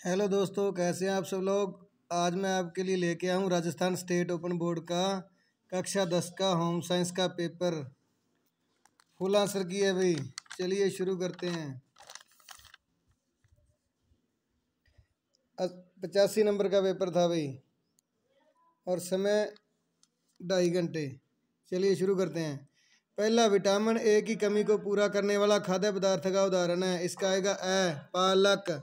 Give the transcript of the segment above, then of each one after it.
Hello दोस्तों, कैसे हैं आप सब लोग। आज मैं आपके लिए लेके आया हूँ राजस्थान स्टेट ओपन बोर्ड का कक्षा 10 का होम साइंस का पेपर। फुल आंसर की है भाई। चलिए शुरू करते हैं। 85 नंबर का पेपर था भाई और समय 2.5 घंटे। चलिए शुरू करते हैं। पहला, विटामिन ए की कमी को पूरा करने वाला खाद्य पदार्थ का उदाहरण है। इसका आएगा पालक।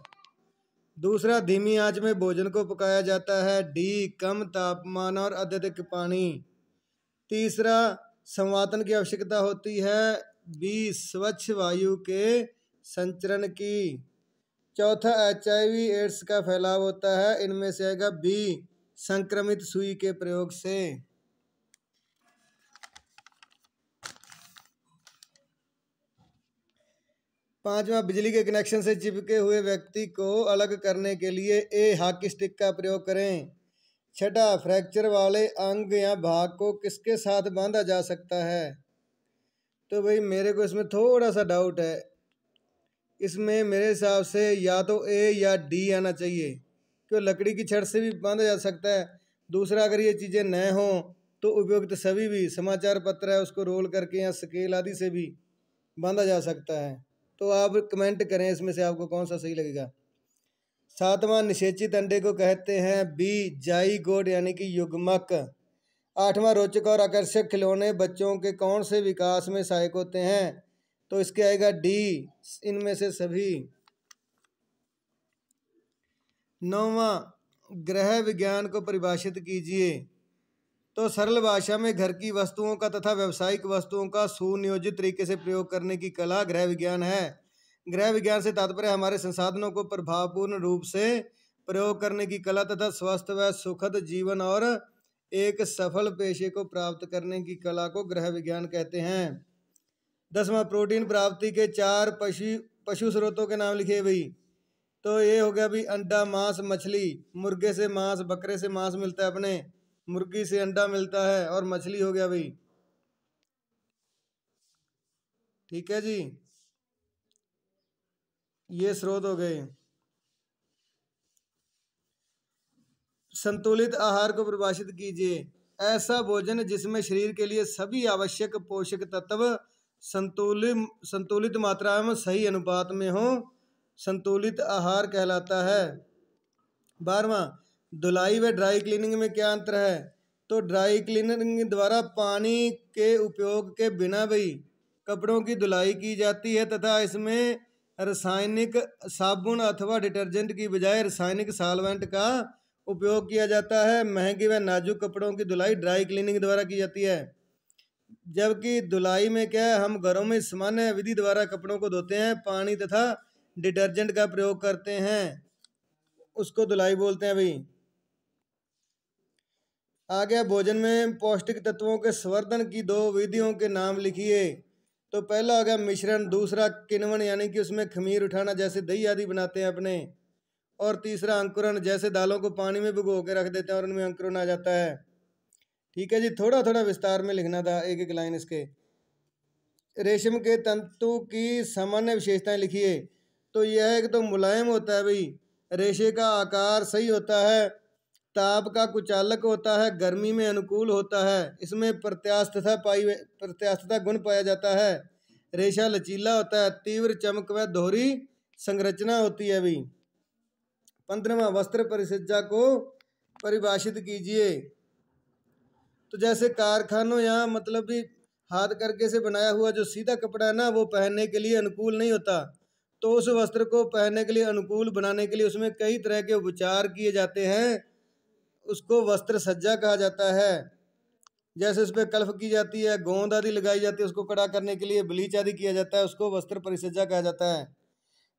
दूसरा, धीमी आंच में भोजन को पकाया जाता है। डी, कम तापमान और अत्यधिक पानी। तीसरा, संवातन की आवश्यकता होती है। बी, स्वच्छ वायु के संचरण की। चौथा, HIV एड्स का फैलाव होता है। इनमें से आएगा बी, संक्रमित सुई के प्रयोग से। पांचवा, बिजली के कनेक्शन से चिपके हुए व्यक्ति को अलग करने के लिए हॉकी स्टिक का प्रयोग करें। छठा, फ्रैक्चर वाले अंग या भाग को किसके साथ बांधा जा सकता है। तो भाई मेरे को इसमें थोड़ा सा डाउट है। इसमें मेरे हिसाब से या तो ए या डी आना चाहिए, क्योंकि लकड़ी की छड़ से भी बांधा जा सकता है। दूसरा, अगर ये चीज़ें न हों तो उपयुक्त सभी भी समाचार पत्र है उसको रोल करके या स्केल आदि से भी बांधा जा सकता है। तो आप कमेंट करें इसमें से आपको कौन सा सही लगेगा। सातवां, निषेचित अंडे को कहते हैं बी, जाइगोट यानी कि युग्मक। आठवां, रोचक और आकर्षक खिलौने बच्चों के कौन से विकास में सहायक होते हैं। तो इसके आएगा डी, इनमें से सभी। नौवां, ग्रह विज्ञान को परिभाषित कीजिए। तो सरल भाषा में घर की वस्तुओं का तथा व्यावसायिक वस्तुओं का सुनियोजित तरीके से प्रयोग करने की कला गृह विज्ञान है। गृह विज्ञान से तात्पर्य हमारे संसाधनों को प्रभावपूर्ण रूप से प्रयोग करने की कला तथा स्वस्थ व सुखद जीवन और एक सफल पेशे को प्राप्त करने की कला को गृह विज्ञान कहते हैं। 10वां, प्रोटीन प्राप्ति के 4 पशु स्रोतों के नाम लिखे भाई। तो ये हो गया भाई अंडा, मांस, मछली। मुर्गे से मांस, बकरे से मांस मिलता है अपने, मुर्गी से अंडा मिलता है और मछली हो गया भाई। ठीक है जी, ये स्रोत हो गए। संतुलित आहार को परिभाषित कीजिए। ऐसा भोजन जिसमें शरीर के लिए सभी आवश्यक पोषक तत्व संतुलित मात्रा में सही अनुपात में हो, संतुलित आहार कहलाता है। 12वां, धुलाई व ड्राई क्लीनिंग में क्या अंतर है। तो ड्राई क्लीनिंग द्वारा पानी के उपयोग के बिना भी कपड़ों की धुलाई की जाती है तथा इसमें रासायनिक साबुन अथवा डिटर्जेंट की बजाय रासायनिक सॉल्वेंट का उपयोग किया जाता है। महंगी व नाजुक कपड़ों की धुलाई ड्राई क्लीनिंग द्वारा की जाती है। जबकि धुलाई में क्या है, हम घरों में सामान्य विधि द्वारा कपड़ों को धोते हैं, पानी तथा डिटर्जेंट का प्रयोग करते हैं, उसको धुलाई बोलते हैं भाई। आ गया, भोजन में पौष्टिक तत्वों के संवर्धन की 2 विधियों के नाम लिखिए। तो पहला हो गया मिश्रण, दूसरा किण्वन यानी कि उसमें खमीर उठाना जैसे दही आदि बनाते हैं अपने, और तीसरा अंकुरन, जैसे दालों को पानी में भिगो के रख देते हैं और उनमें अंकुरन आ जाता है। ठीक है जी, थोड़ा थोड़ा विस्तार में लिखना था, एक एक लाइन इसके। रेशम के तंतु की सामान्य विशेषताएं लिखिए। तो यह एक तो मुलायम होता है भाई, रेशे का आकार सही होता है, ताप का कुचालक होता है, गर्मी में अनुकूल होता है, इसमें प्रत्यास्थता गुण पाया जाता है, रेशा लचीला होता है, तीव्र चमक व दोहरी संरचना होती है भाई। 15वां, वस्त्र परिसज्जा को परिभाषित कीजिए। तो जैसे कारखानों या मतलब भी हाथ करके से बनाया हुआ जो सीधा कपड़ा है ना, वो पहनने के लिए अनुकूल नहीं होता। तो उस वस्त्र को पहनने के लिए अनुकूल बनाने के लिए उसमें कई तरह के उपचार किए जाते हैं, उसको वस्त्र सज्जा कहा जाता है। जैसे उस पर कल्फ की जाती है, गोंद आदि लगाई जाती है, उसको कड़ा करने के लिए ब्लीच आदि किया जाता है, उसको वस्त्र परिसज्जा कहा जाता है।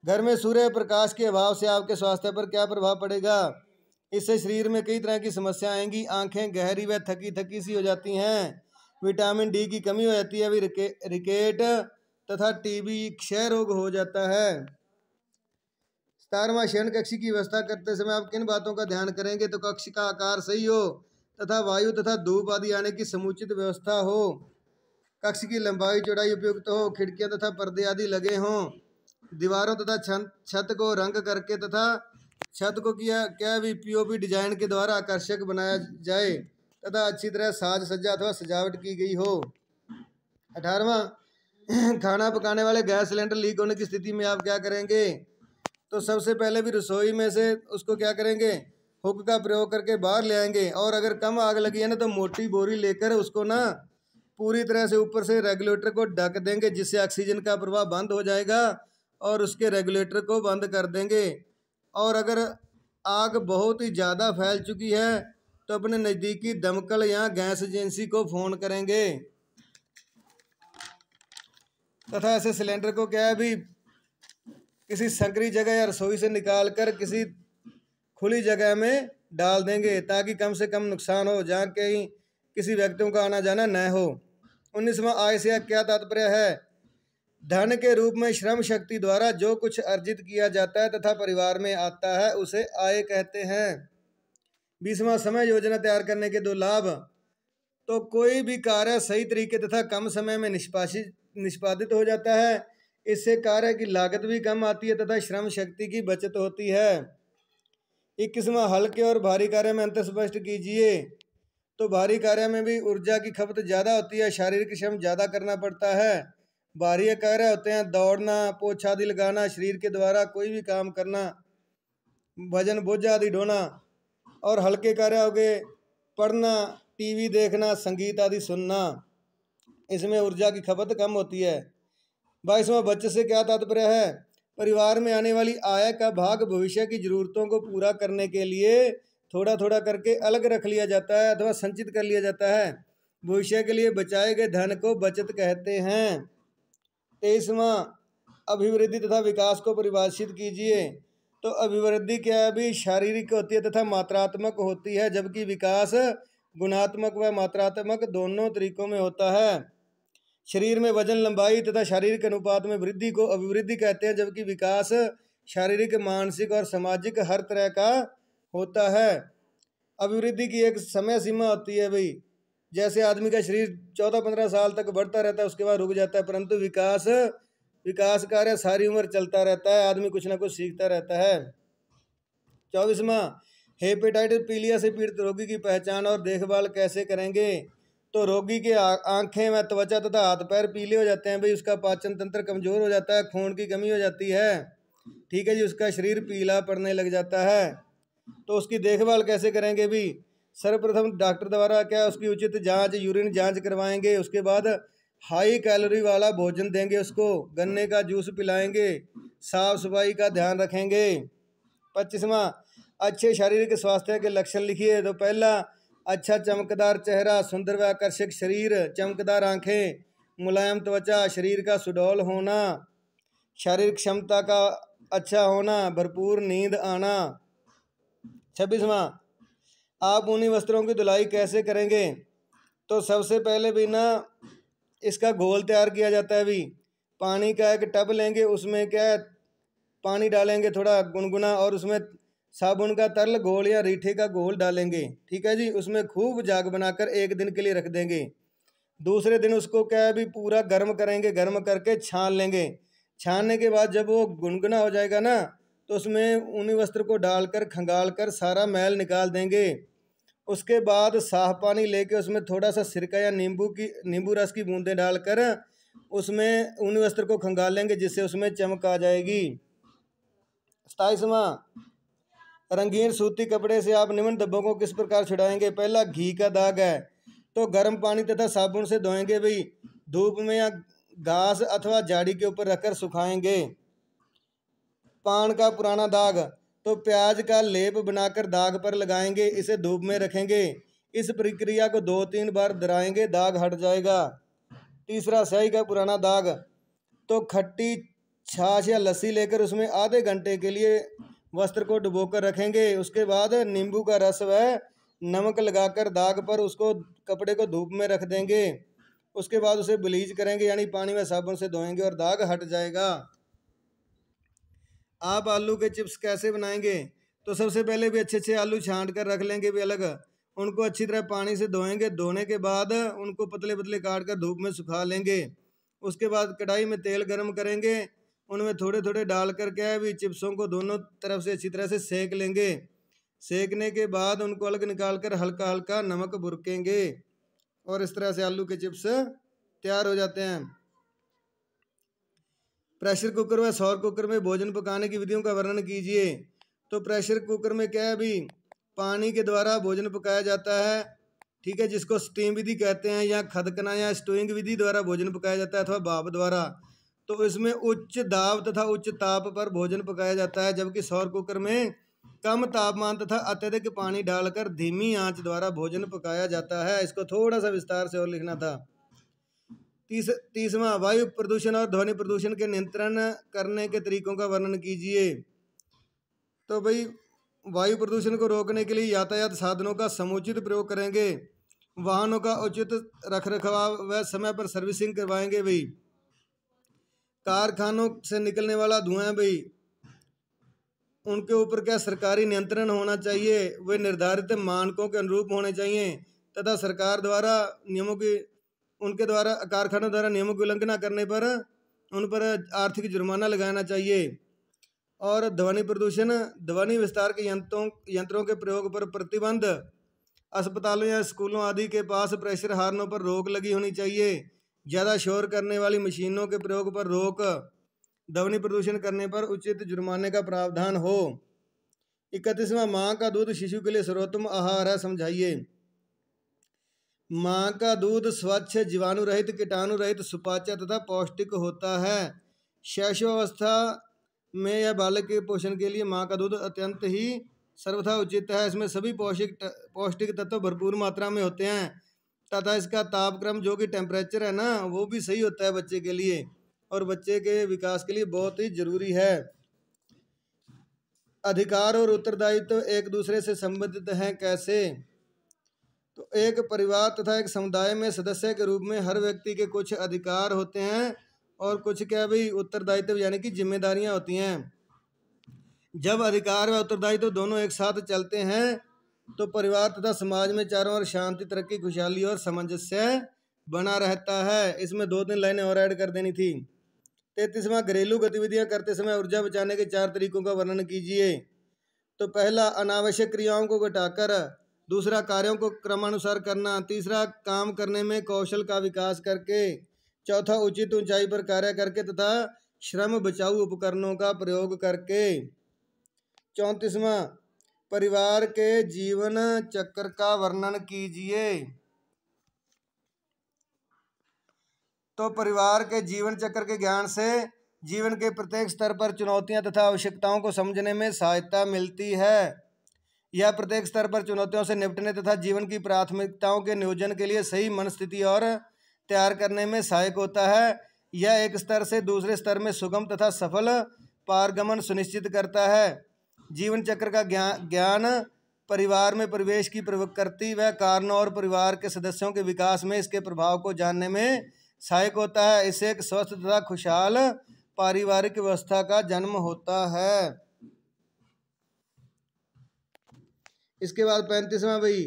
घर में सूर्य प्रकाश के अभाव से आपके स्वास्थ्य पर क्या प्रभाव पड़ेगा। इससे शरीर में कई तरह की समस्या आएंगी, आंखें गहरी व थकी थकी सी हो जाती हैं, विटामिन डी की कमी हो जाती है, रिकेट तथा टीबी क्षय रोग हो जाता है। 17वां, शयन कक्ष की व्यवस्था करते समय आप किन बातों का ध्यान करेंगे। तो कक्ष का आकार सही हो तथा वायु तथा धूप आदि आने की समुचित व्यवस्था हो, कक्ष की लंबाई चौड़ाई उपयुक्त हो, खिड़कियां तथा पर्दे आदि लगे हों, दीवारों तथा छत को रंग करके तथा छत को किया क्या भी पीओपी डिजाइन के द्वारा आकर्षक बनाया जाए तथा अच्छी तरह साज सज्जा अथवा सजावट की गई हो। 18वां खाना पकाने वाले गैस सिलेंडर लीक होने की स्थिति में आप क्या करेंगे? तो सबसे पहले भी रसोई में से उसको क्या करेंगे, हुक का प्रयोग करके बाहर ले आएंगे, और अगर कम आग लगी है ना तो मोटी बोरी लेकर उसको ना पूरी तरह से ऊपर से रेगुलेटर को ढक देंगे, जिससे ऑक्सीजन का प्रवाह बंद हो जाएगा और उसके रेगुलेटर को बंद कर देंगे। और अगर आग बहुत ही ज़्यादा फैल चुकी है तो अपने नज़दीकी दमकल या गैस एजेंसी को फ़ोन करेंगे तथा ऐसे सिलेंडर को क्या है भी किसी संकरी जगह या रसोई से निकाल कर किसी खुली जगह में डाल देंगे, ताकि कम से कम नुकसान हो, जहाँ कहीं किसी व्यक्तियों का आना जाना न हो। 19वां आय से क्या तात्पर्य है? धन के रूप में श्रम शक्ति द्वारा जो कुछ अर्जित किया जाता है तथा परिवार में आता है उसे आय कहते हैं। 20वां समय योजना तैयार करने के 2 लाभ। तो कोई भी कार्य सही तरीके तथा कम समय में निष्पादित हो जाता है, इससे कार्य की लागत भी कम आती है तथा श्रम शक्ति की बचत होती है। 21वां हल्के और भारी कार्य में अंतर स्पष्ट कीजिए। तो भारी कार्य में भी ऊर्जा की खपत ज़्यादा होती है, शारीरिक श्रम ज़्यादा करना पड़ता है। भारी कार्य होते हैं दौड़ना, पोछा आदि लगाना, शरीर के द्वारा कोई भी काम करना, वजन बोझ आदि ढोना। और हल्के कार्य हो गए पढ़ना, टीवी देखना, संगीत आदि सुनना, इसमें ऊर्जा की खपत कम होती है। 22वां बचत से क्या तात्पर्य है? परिवार में आने वाली आय का भाग भविष्य की जरूरतों को पूरा करने के लिए थोड़ा थोड़ा करके अलग रख लिया जाता है अथवा संचित कर लिया जाता है। भविष्य के लिए बचाए गए धन को बचत कहते हैं। 23वां अभिवृद्धि तथा विकास को परिभाषित कीजिए। तो अभिवृद्धि क्या भी शारीरिक होती है तथा मात्रात्मक होती है, जबकि विकास गुणात्मक व मात्रात्मक दोनों तरीकों में होता है। शरीर में वजन, लंबाई तथा शारीरिक अनुपात में वृद्धि को अभिवृद्धि कहते हैं, जबकि विकास शारीरिक, मानसिक और सामाजिक हर तरह का होता है। अभिवृद्धि की एक समय सीमा होती है भाई, जैसे आदमी का शरीर 14-15 साल तक बढ़ता रहता है, उसके बाद रुक जाता है, परंतु विकास कार्य सारी उम्र चलता रहता है, आदमी कुछ ना कुछ सीखता रहता है। 24वां हेपेटाइटिस पीलिया से पीड़ित रोगी की पहचान और देखभाल कैसे करेंगे? तो रोगी के आंखें व त्वचा तथा हाथ पैर पीले हो जाते हैं भाई, उसका पाचन तंत्र कमजोर हो जाता है, खून की कमी हो जाती है, ठीक है जी, उसका शरीर पीला पड़ने लग जाता है। तो उसकी देखभाल कैसे करेंगे भी? सर्वप्रथम डॉक्टर द्वारा क्या उसकी उचित जांच, यूरिन जांच करवाएंगे, उसके बाद हाई कैलोरी वाला भोजन देंगे, उसको गन्ने का जूस पिलाएंगे, साफ सफाई का ध्यान रखेंगे। 25वां अच्छे शारीरिक स्वास्थ्य के लक्षण लिखिए। तो पहला, अच्छा चमकदार चेहरा, सुंदर व आकर्षक शरीर, चमकदार आंखें, मुलायम त्वचा, शरीर का सुडौल होना, शारीरिक क्षमता का अच्छा होना, भरपूर नींद आना। 26वां आप ऊनी वस्त्रों की धुलाई कैसे करेंगे? तो सबसे पहले भी ना इसका घोल तैयार किया जाता है भी, पानी का एक टब लेंगे, उसमें क्या है पानी डालेंगे थोड़ा गुनगुना, और उसमें साबुन का तरल घोल या रीठे का घोल डालेंगे, ठीक है जी, उसमें खूब जाग बनाकर 1 दिन के लिए रख देंगे। दूसरे दिन उसको क्या है भी पूरा गर्म करेंगे, गर्म करके छान लेंगे। छानने के बाद जब वो गुनगुना हो जाएगा ना, तो उसमें ऊनी वस्त्र को डालकर खंगाल कर सारा मैल निकाल देंगे। उसके बाद साफ पानी लेके उसमें थोड़ा सा सिरका या नींबू रस की बूंदें डालकर उसमें ऊनी वस्त्र को खंगाल लेंगे, जिससे उसमें चमक आ जाएगी। 27वां रंगीन सूती कपड़े से आप निम्न धब्बों को किस प्रकार छुड़ाएंगे? पहला, घी का दाग है तो गर्म पानी तथा साबुन से धोएंगे भाई, धूप में या घास अथवा झाड़ी के ऊपर रखकर सुखाएंगे। पान का पुराना दाग, तो प्याज का लेप बनाकर दाग पर लगाएंगे, इसे धूप में रखेंगे, इस प्रक्रिया को 2-3 बार दोहराएंगे, दाग हट जाएगा। तीसरा, स्याही का पुराना दाग, तो खट्टी छाछ या लस्सी लेकर उसमें आधे घंटे के लिए वस्त्र को डुबोकर रखेंगे, उसके बाद नींबू का रस व नमक लगाकर दाग पर उसको कपड़े को धूप में रख देंगे, उसके बाद उसे ब्लीच करेंगे, यानी पानी में साबुन से धोएंगे और दाग हट जाएगा। आप आलू के चिप्स कैसे बनाएंगे? तो सबसे पहले भी अच्छे अच्छे आलू छांट कर रख लेंगे भी अलग, उनको अच्छी तरह पानी से धोएंगे, धोने के बाद उनको पतले पतले काट कर धूप में सुखा लेंगे। उसके बाद कढ़ाई में तेल गर्म करेंगे, उनमें थोड़े थोड़े डाल कर क्या है भी चिप्सों को दोनों तरफ से अच्छी तरह से सेक लेंगे। सेकने के बाद उनको अलग निकाल कर हल्का हल्का नमक बुरकेंगे और इस तरह से आलू के चिप्स तैयार हो जाते हैं। प्रेशर कुकर व सौर कुकर में भोजन पकाने की विधियों का वर्णन कीजिए। तो प्रेशर कुकर में क्या है भी पानी के द्वारा भोजन पकाया जाता है, ठीक है, जिसको स्टीम विधि कहते हैं, या खदकना या स्टोइंग विधि द्वारा भोजन पकाया जाता है अथवा भाप द्वारा। तो इसमें उच्च दाब तथा उच्च ताप पर भोजन पकाया जाता है, जबकि सौर कुकर में कम तापमान तथा अत्यधिक पानी डालकर धीमी आंच द्वारा भोजन पकाया जाता है। इसको थोड़ा सा विस्तार से और लिखना था। तीसवां, वायु प्रदूषण और ध्वनि प्रदूषण के नियंत्रण करने के तरीकों का वर्णन कीजिए। तो भाई वायु प्रदूषण को रोकने के लिए यातायात साधनों का समुचित प्रयोग करेंगे, वाहनों का उचित रखरखाव व समय पर सर्विसिंग करवाएंगे भाई। कारखानों से निकलने वाला धुआं भाई उनके ऊपर क्या सरकारी नियंत्रण होना चाहिए, वे निर्धारित मानकों के अनुरूप होने चाहिए तथा सरकार द्वारा नियमों की उनके द्वारा कारखानों द्वारा नियमों की उल्लंघना करने पर उन पर आर्थिक जुर्माना लगाना चाहिए। और ध्वनि प्रदूषण, ध्वनि विस्तार के यंत्रों के प्रयोग पर प्रतिबंध, अस्पतालों या स्कूलों आदि के पास प्रेशर हार्नों पर रोक लगी होनी चाहिए, ज़्यादा शोर करने वाली मशीनों के प्रयोग पर रोक, ध्वनि प्रदूषण करने पर उचित जुर्माने का प्रावधान हो। 31वां, माँ का दूध शिशु के लिए सर्वोत्तम आहार है, समझाइए। माँ का दूध स्वच्छ, जीवाणु रहित, कीटाणु रहित, सुपाच्य तथा पौष्टिक होता है। शैशवावस्था में या बालक के पोषण के लिए माँ का दूध अत्यंत ही सर्वथा उचित है। इसमें सभी पौष्टिक तत्व भरपूर मात्रा में होते हैं तथा इसका तापक्रम जो कि टेम्परेचर है ना वो भी सही होता है बच्चे के लिए और बच्चे के विकास के लिए बहुत ही जरूरी है। अधिकार और उत्तरदायित्व एक दूसरे से संबंधित हैं, कैसे? तो एक परिवार तथा एक समुदाय में सदस्य के रूप में हर व्यक्ति के कुछ अधिकार होते हैं और कुछ क्या भाई उत्तरदायित्व यानी कि जिम्मेदारियां होती हैं। जब अधिकार व उत्तरदायित्व दोनों एक साथ चलते हैं तो परिवार तथा समाज में चारों ओर शांति, तरक्की, खुशहाली और सामंजस्य बना रहता है। इसमें 2-3 लाइनें और ऐड कर देनी थी। 33वां, घरेलू गतिविधियां करते समय ऊर्जा बचाने के 4 तरीकों का वर्णन कीजिए। तो पहला, अनावश्यक क्रियाओं को घटाकर, दूसरा, कार्यों को क्रमानुसार करना, तीसरा, काम करने में कौशल का विकास करके, चौथा, उचित ऊंचाई पर कार्य करके तथा श्रम बचाऊ उपकरणों का प्रयोग करके। 34वां, परिवार के जीवन चक्र का वर्णन कीजिए। तो परिवार के जीवन चक्र के ज्ञान से जीवन के प्रत्येक स्तर पर चुनौतियां तथा आवश्यकताओं को समझने में सहायता मिलती है। यह प्रत्येक स्तर पर चुनौतियों से निपटने तथा जीवन की प्राथमिकताओं के नियोजन के लिए सही मन स्थिति और तैयार करने में सहायक होता है। यह एक स्तर से दूसरे स्तर में सुगम तथा सफल पारगमन सुनिश्चित करता है। जीवन चक्र का ज्ञान परिवार में परिवेश की प्रकृति व कारणों और परिवार के सदस्यों के विकास में इसके प्रभाव को जानने में सहायक होता है। इससे एक स्वस्थ तथा खुशहाल पारिवारिक व्यवस्था का जन्म होता है। इसके बाद 35वां भाई,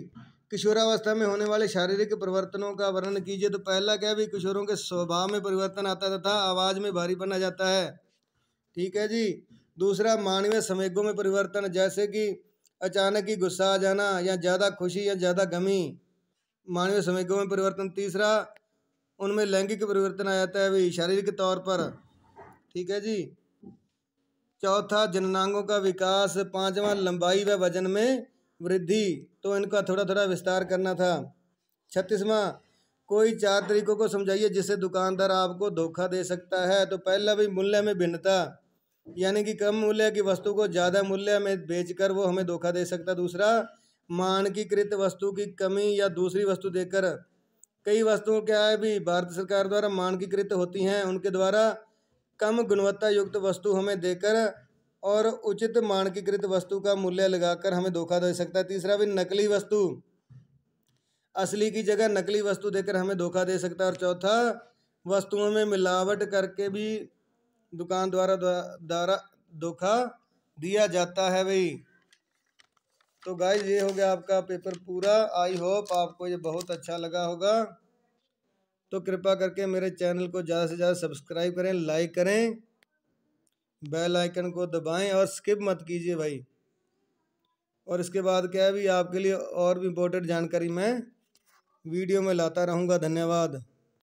किशोरावस्था में होने वाले शारीरिक परिवर्तनों का वर्णन कीजिए। तो पहला क्या भी किशोरों के स्वभाव में परिवर्तन आता तथा आवाज में भारीपन आ जाता है, ठीक है जी। दूसरा, मानवीय संवेगों में परिवर्तन, जैसे कि अचानक ही गुस्सा आ जाना या ज़्यादा खुशी या ज़्यादा गमी, मानवीय संवेगों में परिवर्तन। तीसरा, उनमें लैंगिक परिवर्तन आ जाता है भाई शारीरिक तौर पर, ठीक है जी। चौथा, जननांगों का विकास। 5वां, लंबाई व वजन में वृद्धि। तो इनका थोड़ा थोड़ा विस्तार करना था। 36वां, कोई 4 तरीकों को समझाइए जिससे दुकानदार आपको धोखा दे सकता है। तो पहला भी मूल्य में भिन्नता, यानी कि कम मूल्य की वस्तु को ज़्यादा मूल्य में बेचकर वो हमें धोखा दे सकता है। दूसरा, मानकीकृत वस्तु की कमी या दूसरी वस्तु देकर। कई वस्तुओं क्या है भी भारत सरकार द्वारा मानकीकृत होती हैं, उनके द्वारा कम गुणवत्ता युक्त वस्तु हमें देकर और उचित मानकीकृत वस्तु का मूल्य लगाकर हमें धोखा दे सकता है। तीसरा भी, नकली वस्तु असली की जगह नकली वस्तु देकर हमें धोखा दे सकता है। और चौथा, वस्तुओं में मिलावट करके भी दुकान द्वारा धोखा दिया जाता है भाई। तो गाइस ये हो गया आपका पेपर पूरा। आई होप आपको ये बहुत अच्छा लगा होगा। तो कृपया करके मेरे चैनल को ज़्यादा से ज़्यादा सब्सक्राइब करें, लाइक करें बेल आइकन को दबाएं और स्किप मत कीजिए भाई। और इसके बाद क्या है भी आपके लिए और भी इम्पोर्टेंट जानकारी मैं वीडियो में लाता रहूँगा। धन्यवाद।